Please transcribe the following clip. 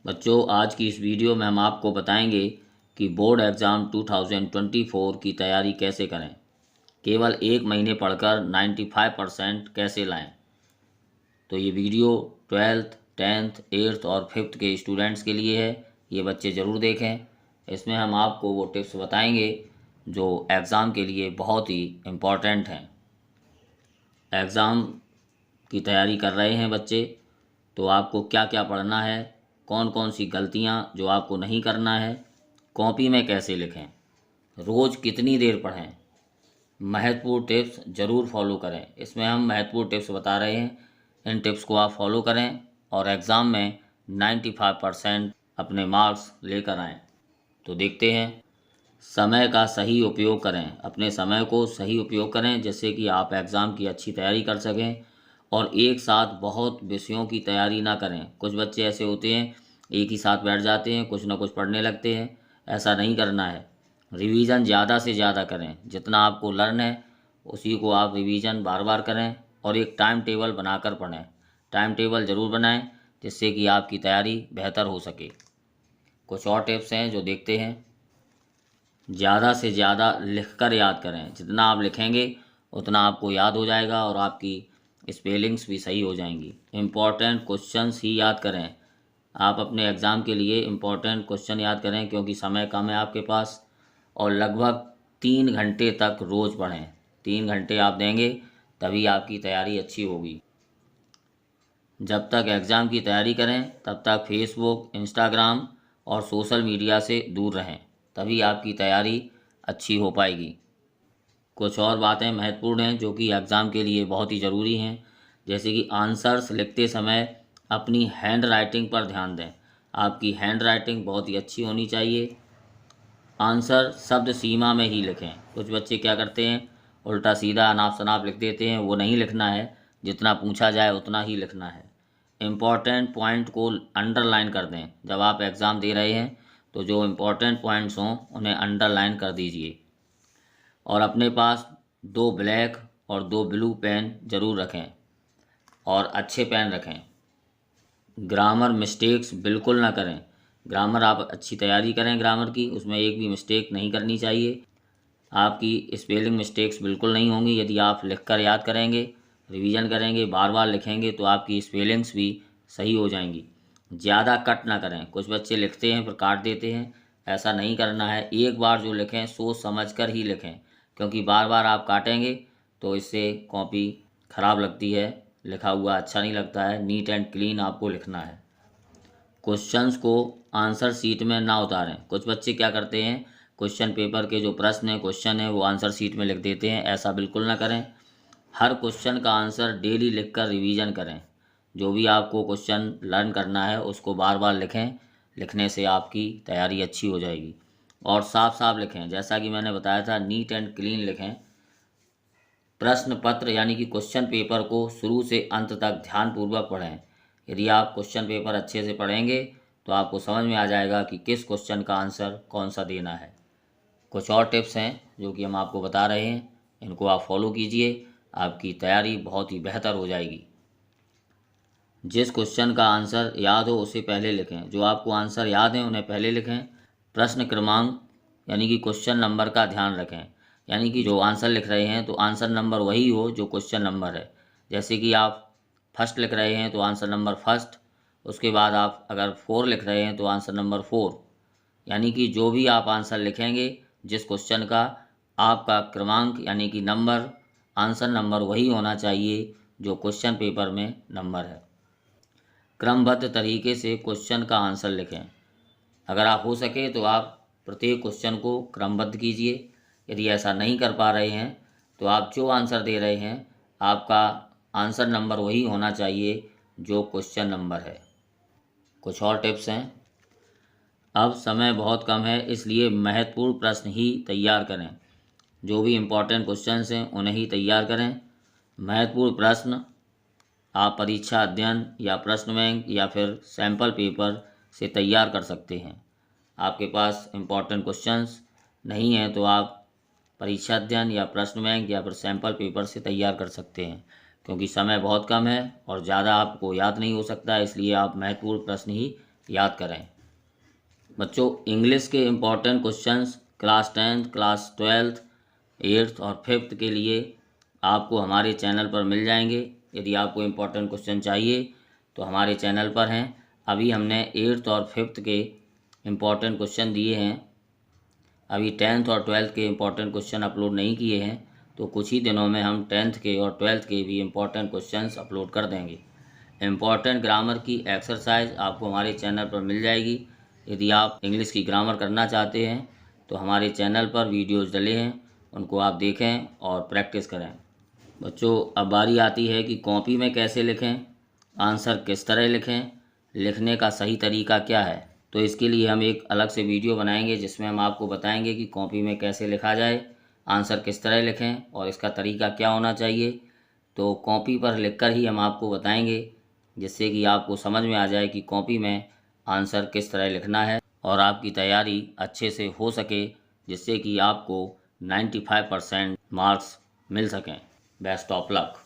बच्चों, आज की इस वीडियो में हम आपको बताएंगे कि बोर्ड एग्ज़ाम 2024 की तैयारी कैसे करें। केवल एक महीने पढ़कर 95% कैसे लाएं। तो ये वीडियो 12th, 10th, 8th और 5th के स्टूडेंट्स के लिए है। ये बच्चे ज़रूर देखें। इसमें हम आपको वो टिप्स बताएंगे जो एग्ज़ाम के लिए बहुत ही इम्पॉर्टेंट हैं। एग्ज़ाम की तैयारी कर रहे हैं बच्चे, तो आपको क्या क्या पढ़ना है, कौन कौन सी गलतियां जो आपको नहीं करना है, कॉपी में कैसे लिखें, रोज़ कितनी देर पढ़ें, महत्वपूर्ण टिप्स ज़रूर फॉलो करें। इसमें हम महत्वपूर्ण टिप्स बता रहे हैं। इन टिप्स को आप फॉलो करें और एग्ज़ाम में 95% अपने मार्क्स लेकर आएँ। तो देखते हैं। समय का सही उपयोग करें। अपने समय को सही उपयोग करें जिससे कि आप एग्ज़ाम की अच्छी तैयारी कर सकें और एक साथ बहुत विषयों की तैयारी ना करें। कुछ बच्चे ऐसे होते हैं, एक ही साथ बैठ जाते हैं, कुछ ना कुछ पढ़ने लगते हैं। ऐसा नहीं करना है। रिवीजन ज़्यादा से ज़्यादा करें। जितना आपको लर्न है उसी को आप रिवीजन बार बार करें और एक टाइम टेबल बनाकर पढ़ें। टाइम टेबल ज़रूर बनाएं जिससे कि आपकी तैयारी बेहतर हो सके। कुछ और टिप्स हैं जो देखते हैं। ज़्यादा से ज़्यादा लिखकर याद करें। जितना आप लिखेंगे उतना आपको याद हो जाएगा और आपकी स्पेलिंग्स भी सही हो जाएंगी। इम्पॉर्टेंट क्वेश्चंस ही याद करें। आप अपने एग्ज़ाम के लिए इम्पॉर्टेंट क्वेश्चन याद करें क्योंकि समय कम है आपके पास। और लगभग 3 घंटे तक रोज़ पढ़ें। 3 घंटे आप देंगे तभी आपकी तैयारी अच्छी होगी। जब तक एग्ज़ाम की तैयारी करें तब तक फेसबुक, इंस्टाग्राम और सोशल मीडिया से दूर रहें, तभी आपकी तैयारी अच्छी हो पाएगी। कुछ और बातें महत्वपूर्ण हैं जो कि एग्ज़ाम के लिए बहुत ही ज़रूरी हैं, जैसे कि आंसर्स लिखते समय अपनी हैंड राइटिंग पर ध्यान दें। आपकी हैंड राइटिंग बहुत ही अच्छी होनी चाहिए। आंसर शब्द सीमा में ही लिखें। कुछ बच्चे क्या करते हैं, उल्टा सीधा अनाप शनाप लिख देते हैं। वो नहीं लिखना है, जितना पूछा जाए उतना ही लिखना है। इम्पॉर्टेंट पॉइंट को अंडरलाइन कर दें। जब आप एग्ज़ाम दे रहे हैं तो जो इम्पॉर्टेंट पॉइंट्स हों उन्हें अंडरलाइन कर दीजिए। और अपने पास 2 ब्लैक और 2 ब्लू पेन ज़रूर रखें और अच्छे पेन रखें। ग्रामर मिस्टेक्स बिल्कुल ना करें। ग्रामर आप अच्छी तैयारी करें ग्रामर की, उसमें एक भी मिस्टेक नहीं करनी चाहिए। आपकी स्पेलिंग मिस्टेक्स बिल्कुल नहीं होंगी यदि आप लिखकर याद करेंगे, रिवीजन करेंगे, बार बार लिखेंगे तो आपकी स्पेलिंग्स भी सही हो जाएंगी। ज़्यादा कट ना करें। कुछ बच्चे लिखते हैं फिर काट देते हैं, ऐसा नहीं करना है। एक बार जो लिखें सोच समझ कर ही लिखें, क्योंकि बार बार आप काटेंगे तो इससे कॉपी ख़राब लगती है, लिखा हुआ अच्छा नहीं लगता है। नीट एंड क्लीन आपको लिखना है। क्वेश्चंस को आंसर शीट में ना उतारें। कुछ बच्चे क्या करते हैं, क्वेश्चन पेपर के जो प्रश्न है, क्वेश्चन है, वो आंसर शीट में लिख देते हैं। ऐसा बिल्कुल ना करें। हर क्वेश्चन का आंसर डेली लिखकर रिवीजन करें। जो भी आपको क्वेश्चन लर्न करना है उसको बार बार लिखें। लिखने से आपकी तैयारी अच्छी हो जाएगी। और साफ साफ लिखें, जैसा कि मैंने बताया था, नीट एंड क्लीन लिखें। प्रश्न पत्र यानी कि क्वेश्चन पेपर को शुरू से अंत तक ध्यानपूर्वक पढ़ें। यदि आप क्वेश्चन पेपर अच्छे से पढ़ेंगे तो आपको समझ में आ जाएगा कि किस क्वेश्चन का आंसर कौन सा देना है। कुछ और टिप्स हैं जो कि हम आपको बता रहे हैं, इनको आप फॉलो कीजिए। आपकी तैयारी बहुत ही बेहतर हो जाएगी। जिस क्वेश्चन का आंसर याद हो उसे पहले लिखें। जो आपको आंसर याद है उन्हें पहले लिखें। प्रश्न क्रमांक यानी कि क्वेश्चन नंबर का ध्यान रखें। यानी कि जो आंसर लिख रहे हैं तो आंसर नंबर वही हो जो क्वेश्चन नंबर है। जैसे कि आप फर्स्ट लिख रहे हैं तो आंसर नंबर फर्स्ट, उसके बाद आप अगर 4 लिख रहे हैं तो आंसर नंबर 4। यानी कि जो भी आप आंसर लिखेंगे जिस क्वेश्चन का, आपका क्रमांक यानी कि नंबर, आंसर नंबर वही होना चाहिए जो क्वेश्चन पेपर में नंबर है। क्रमबद्ध तरीके से क्वेश्चन का आंसर लिखें। अगर आप हो सके तो आप प्रत्येक क्वेश्चन को क्रमबद्ध कीजिए। यदि ऐसा नहीं कर पा रहे हैं तो आप जो आंसर दे रहे हैं आपका आंसर नंबर वही होना चाहिए जो क्वेश्चन नंबर है। कुछ और टिप्स हैं। अब समय बहुत कम है, इसलिए महत्वपूर्ण प्रश्न ही तैयार करें। जो भी इम्पोर्टेंट क्वेश्चंस हैं उन्हें ही तैयार करें। महत्वपूर्ण प्रश्न आप परीक्षा अध्ययन या प्रश्न बैंक या फिर सैंपल पेपर से तैयार कर सकते हैं। आपके पास इम्पोर्टेंट क्वेश्चंस नहीं हैं तो आप परीक्षा अध्ययन या प्रश्न बैंक या फिर सैंपल पेपर से तैयार कर सकते हैं। क्योंकि समय बहुत कम है और ज़्यादा आपको याद नहीं हो सकता, इसलिए आप महत्वपूर्ण प्रश्न ही याद करें। बच्चों, इंग्लिश के important questions class 10th, class 12th, 8th और 5th के लिए आपको हमारे चैनल पर मिल जाएंगे। यदि आपको इम्पॉर्टेंट क्वेश्चन चाहिए तो हमारे चैनल पर हैं। अभी हमने 8th और 5th के इम्पॉर्टेंट क्वेश्चन दिए हैं। अभी 10th और 12th के इम्पॉर्टेंट क्वेश्चन अपलोड नहीं किए हैं, तो कुछ ही दिनों में हम 10th के और 12th के भी इम्पॉर्टेंट क्वेश्चंस अपलोड कर देंगे। इम्पॉर्टेंट ग्रामर की एक्सरसाइज आपको हमारे चैनल पर मिल जाएगी। यदि आप इंग्लिश की ग्रामर करना चाहते हैं तो हमारे चैनल पर वीडियोज़ डले हैं, उनको आप देखें और प्रैक्टिस करें। बच्चों, अब बारी आती है कि कॉपी में कैसे लिखें, आंसर किस तरह लिखें, लिखने का सही तरीका क्या है। तो इसके लिए हम एक अलग से वीडियो बनाएंगे जिसमें हम आपको बताएंगे कि कॉपी में कैसे लिखा जाए, आंसर किस तरह लिखें और इसका तरीका क्या होना चाहिए। तो कॉपी पर लिखकर ही हम आपको बताएंगे, जिससे कि आपको समझ में आ जाए कि कॉपी में आंसर किस तरह लिखना है और आपकी तैयारी अच्छे से हो सके, जिससे कि आपको 95% मार्क्स मिल सकें। Best of luck.